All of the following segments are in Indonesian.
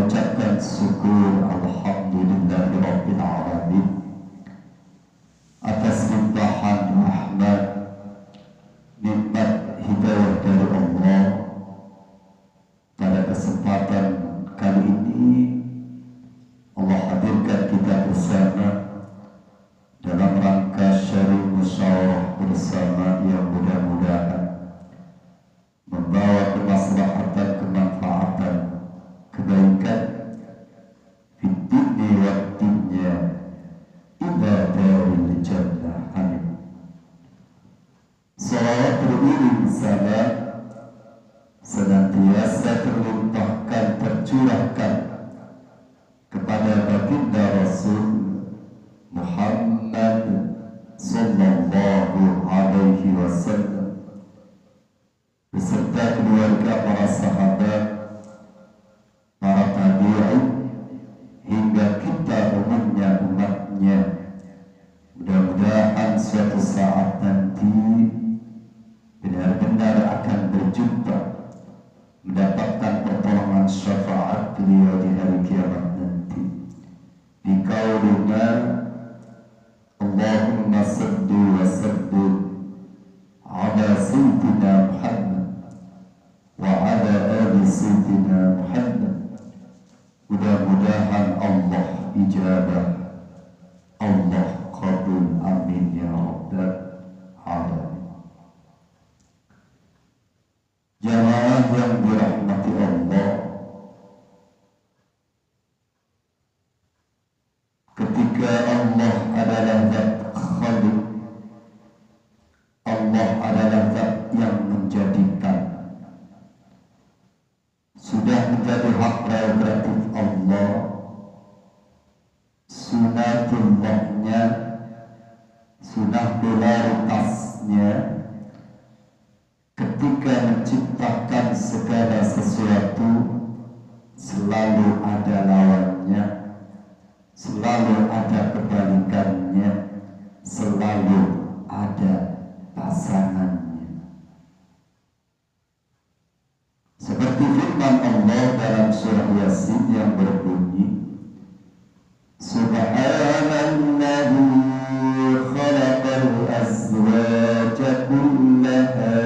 mengucapkan syukur alhamdulillahirabbil alamin atas limpahan rahmat nikmat hidayah dari Allah. Pada kesempatan kali ini Allah hadirkan kita bersama dalam rangka syari musyawarah bersama yang mudah-mudahan membawa kemaslahatan, kemanfaatan, kebaikan fitni waktunya ila daril jannah. Amin. Salawat beriring salam senantiasa terlimpahkan, tercurahkan kepada baginda Rasul Muhammad sallallahu alaihi wasallam beserta keluarga, para sahabat, para tabi'in hingga kita umumnya umatnya. Mudah-mudahan suatu saat nanti benar-benar akan berjumpa, mendapatkan pertolongan syafaat beliau di hari kiamat nanti. Di qaulina Allahumma salli wa sallim ala sayyidina Muhammad wa ala ali sayyidina Muhammad. Mudah-mudahan Allah ijabah, Allah qabul, amin ya rabbal alamin. Jamaah yang dirahmati Allah, ketika Allah adalah zat khaliq, Allah adalah zat yang menjadikan, sudah menjadi hak prerogatif Allah, sunatullahnya, sunnah dolaritasnya, ketika menciptakan segala sesuatu selalu ada lawannya, selalu ada kebalikannya, selalu ada pasangannya. Seperti firman Allah dalam surah Yasin yang berbunyi, Subhanalladzi khalaqal azwaja kullaha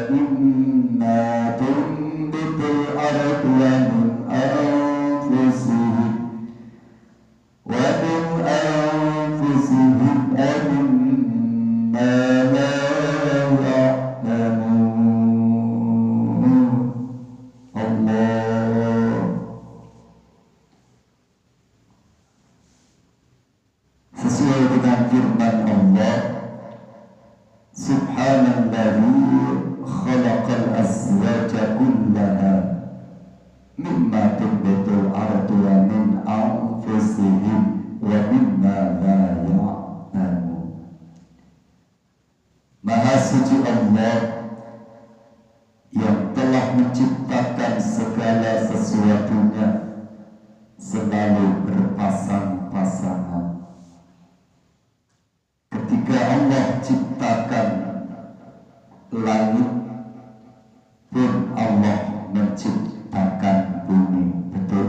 mimma tunbitul ardu wa min anfusihim wa min anfusihim wa mimma la ya'lamun. Allah sesuai dengan firman Allah, Subhanalladzi khalaqal azwaja kullaha mimma tunbitul ardu wa min anfusihim wa mimma la ya'lamun. Maha suci Allah yang telah menciptakan segala sesuatunya selalu berpasang-pasangan. Ketika Allah ciptakan langit pun Allah menciptakan bumi, betul?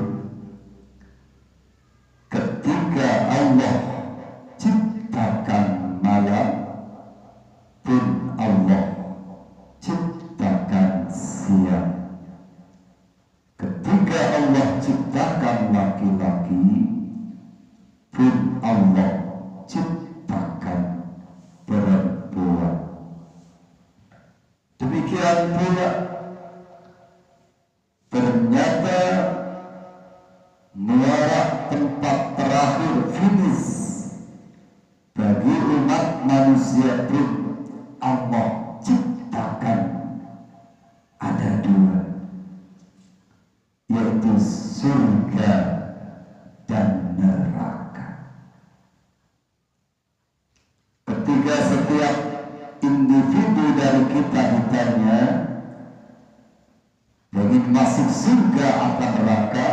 Ketika Allah ciptakan malam pun Allah ciptakan siang. Ketika Allah ciptakan laki-laki pun Allah ciptakan perempuan. Demikian pula ternyata muara tempat terakhir finish bagi umat manusia pun Allah ciptakan ada dua, yaitu surga dan neraka. Ketika setiap individu dari kita ditanya ingin masuk surga atau neraka,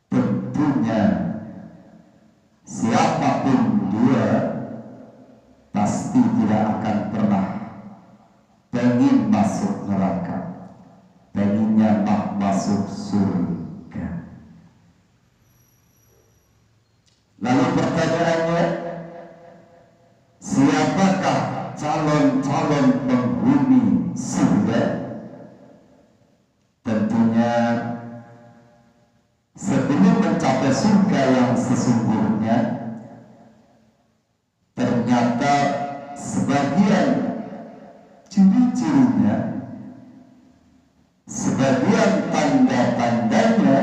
tentunya siapapun dia pasti tidak akan pernah ingin masuk neraka, pengennya masuk surga. bahwasanya sebelum mencapai surga yang sesungguhnya, ternyata sebagian ciri-cirinya, sebagian tanda-tandanya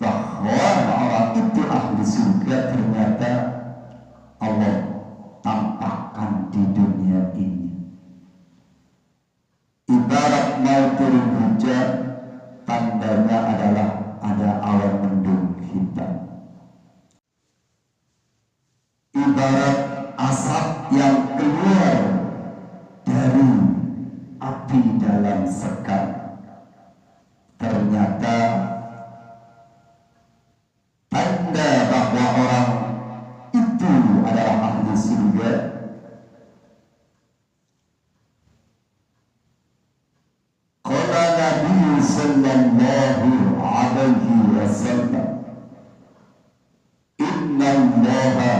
bahwa orang itu ahli surga, ternyata Allah tampakkan di dunia ini. Ibarat mau turun hujan, tandanya adalah ada awan mendung hitam. Ibarat asap yang keluar dari api dalam sekam, ternyata tanda bahwa orang itu adalah ahli surga. Qala Nabi sallallahu alaihi wasallam, inna allaha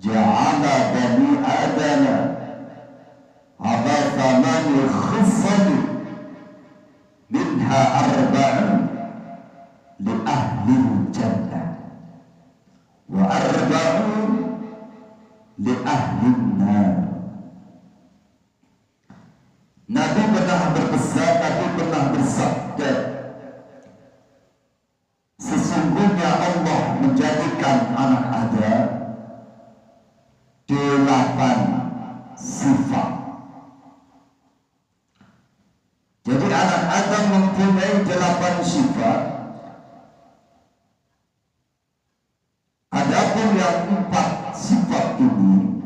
ja'ala bani adama ala thamani khisal minha arba'un li ahli jannah wa arba'un li ahli nar. Nabi pernah berpesan, Nabi pernah bersabda, sesungguhnya Allah menjadikan anak Adam 8 sifat. Jadi anak Adam mempunyai 8 sifat. Adapun yang 4 sifat ini,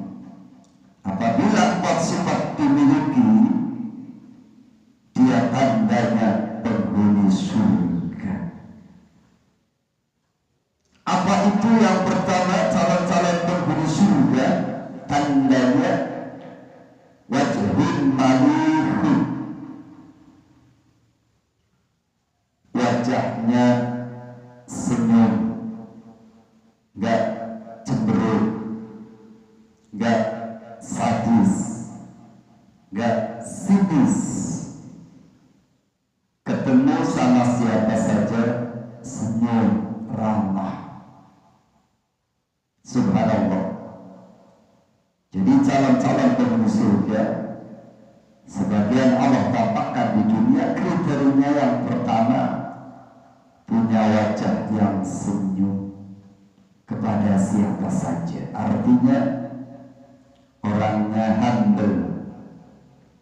apabila 4 sifat dimiliki, dia tandanya penghuni surga. Apa itu yang pertama, calon-calon penghuni surga? Tandanya wajhun malihun, wajahnya senyum, gak cemberut, gak sadis, gak sinis. Ketemu sama siapa saja senyum, ramah. Subhanallah. Jadi calon-calon penghuni surga, sebagian Allah tampakkan di dunia, kriterianya yang pertama, punya wajah yang senyum kepada siapa saja. Artinya orangnya humble,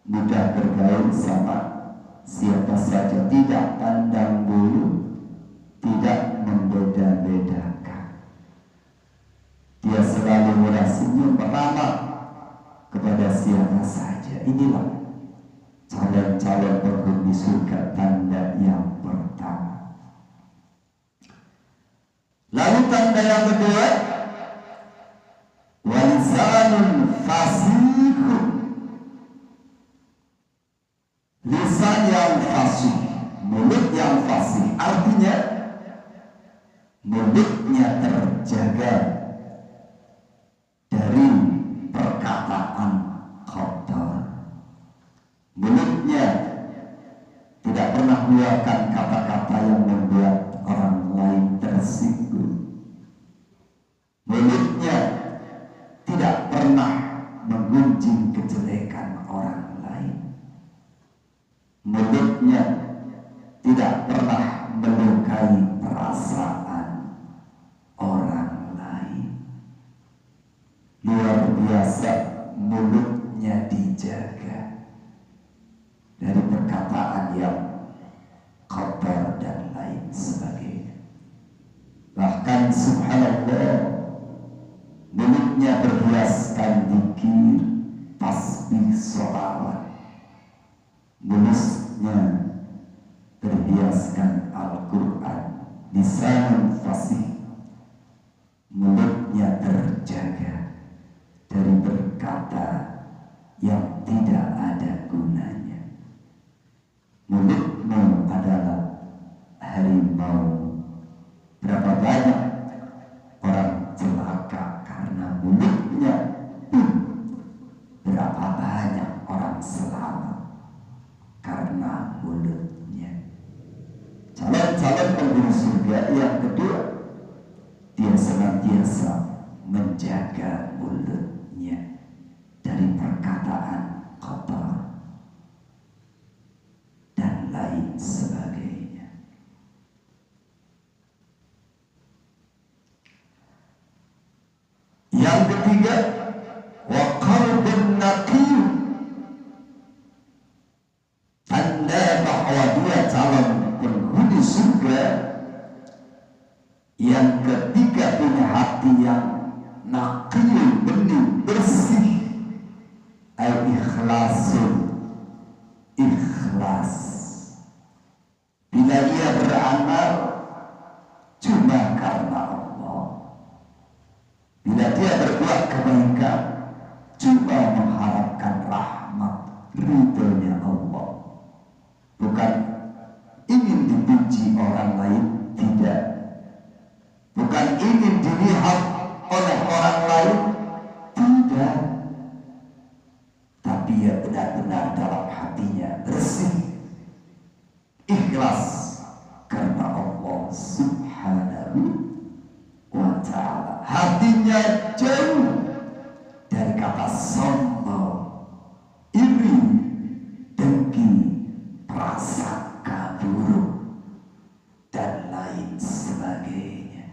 mudah bergaul sama siapa saja, tidak pandang bulu, tidak membeda-bedakan. Dia selalu murah senyum, ramah kepada siapa saja. Inilah calon-calon penghuni surga, tanda yang pertama. Lalu tanda yang kedua, walisanun fasihun, lisan yang fasih, mulut yang fasih. Artinya mulutnya terjaga dari perkataan kotor. Mulutnya tidak pernah mengeluarkan kata-kata yang membuat orang lain tersinggung. Mulutnya tidak pernah menggunjing kejelekan orang lain. Mulutnya tidak pernah melukai perasaan orang lain. Luar biasa, mulutnya dijaga dari perkataan yang kotor dan lain sebagainya. Bahkan subhanallah, mulutnya berhiaskan zikir, tasbih, sholawat. Mulutnya berhiaskan Al-Quran, lisanun fasih. Mulutnya terjaga dari berkata yang tidak ada gunanya. Mulutmu adalah harimau. Berapa banyak orang celaka karena mulutnya, berapa banyak orang selamat karena senantiasa menjaga mulutnya dari perkataan kotor dan lain sebagainya. Yang ketiga, wa qalbun naqiyyu, tanda bahwa dia calon penghuni surga. Yang ketiga, punya hati yang naqiyun, bening, bersih, al-ikhlasun, ikhlas. Bila ia beramal cuma karena Allah, bila dia berbuat kebaikan cuma mengharapkan rahmat ridhonya Allah, bukan ingin dipuji orang lain, tidak, bukan ingin dilihat oleh orang lain, tidak, tapi ia benar-benar dalam hatinya bersih, ikhlas karena Allah Subhanahu wa ta'ala. Hatinya jauh dari kata sombong, iri, dengki, prasangka buruk dan lain sebagainya.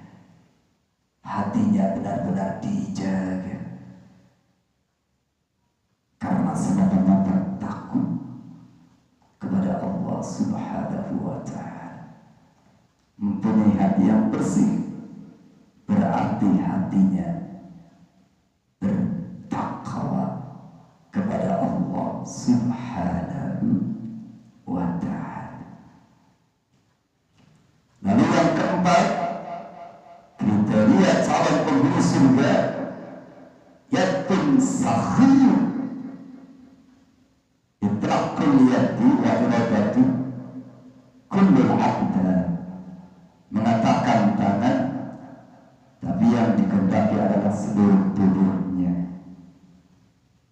Hatinya benar-benar dijaga karena semata-mata takut kepada Allah Subhanahu wa ta'ala. Mempunyai hati yang bersih berarti hatinya bertakwa kepada Allah Subhanahu wa ta'ala. Lalu yang keempat, kriteria calon penghuni surga, yaitu sakhiyun, itlaqul yadi wa iradatu kullul abda, mengatakan tangan tapi yang dikehendaki adalah seluruh tubuhnya.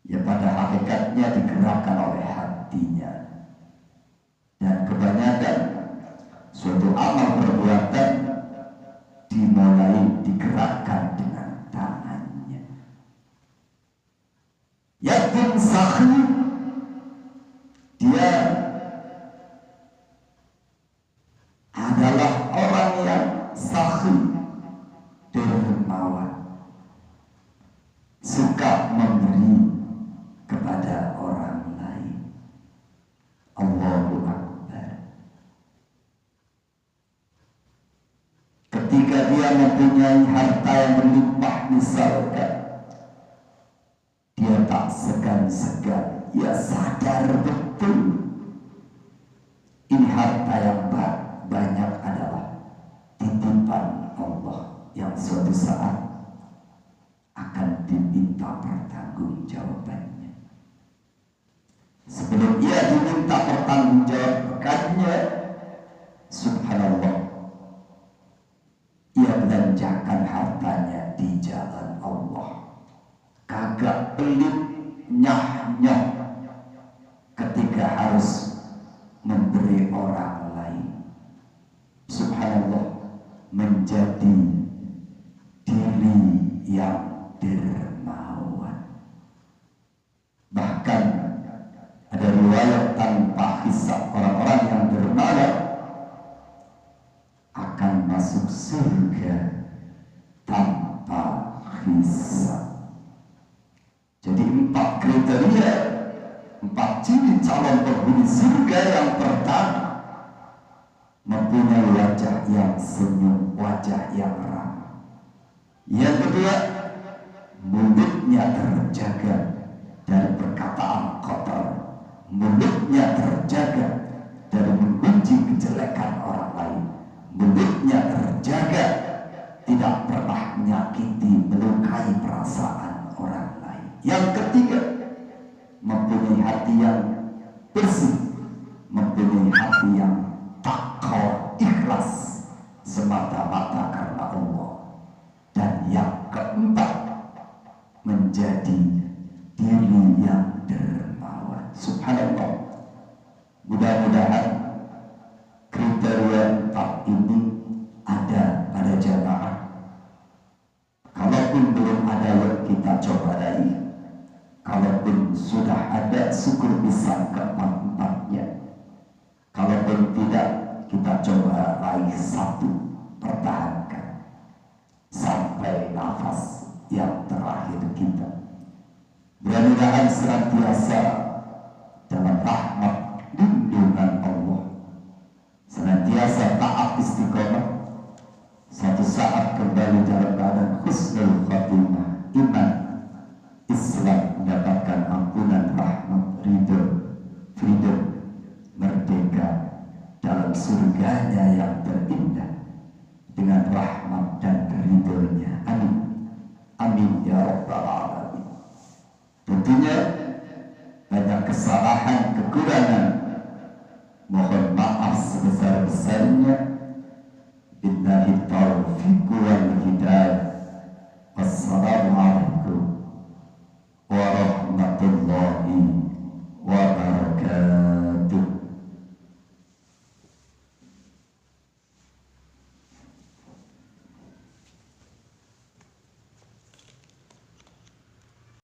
Ya, pada hakikatnya digerakkan oleh hatinya. Dan kebanyakan suatu amal perbuatan dimulai digerakkan dengan tangannya. Yakin sakhi, dia adalah orang yang sakhi, dermawan, suka memberi kepada orang lain. Allahu Akbar. Ketika dia mempunyai harta yang berlimpah misalkan, dia tak segan-segan, ia sadar betul ini harta yang banyak adalah titipan Allah yang suatu saat akan diminta pertanggungjawabannya. Sebelum ia diminta pertanggungjawabannya, subhanallah, ia belanjakan hartanya di jalan Allah, kagak pelit nyah-nyah ketika harus memberi orang lain. Subhanallah, menjadi diri yang dermawan. Bahkan ada riwayat tanpa hisab, orang-orang yang dermawan akan masuk surga tanpa hisab. Jadi 4 kriteria, 4 ciri calon penghuni surga. Yang pertama, mempunyai wajah yang senyum, wajah yang ramah. Yang kedua, mulutnya terjaga dari perkataan kotor, mulutnya terjaga dari membenci kejelekan orang lain, mulutnya terjaga tidak pernah menyakiti, melukai perasaan orang lain. Yang ketiga, mempunyai hati yang bersih, mempunyai hati yang takwa, ikhlas semata-mata karena Allah. Dan yang keempat, menjadi diri yang dermawan. Subhanallah, mudah-mudahan kriteria 4 ini ada pada jamaah. yang keempat-empatnya. Kalaupun tidak, kita coba raih satu, pertahankan sampai nafas yang terakhir kita. Mudah-mudahan senantiasa dalam rahmat lindungan Allah, senantiasa taat istiqomah, suatu saat kembali dalam keadaan husnul khatimah, iman, Islam, mendapatkan ampunan, rahmat, ridho, freedom, merdeka dalam surganya yang terindah dengan rahmat dan ridhonya. Amin. Amin ya rabbal alamin. Tentunya banyak kesalahan, kekurangan, mohon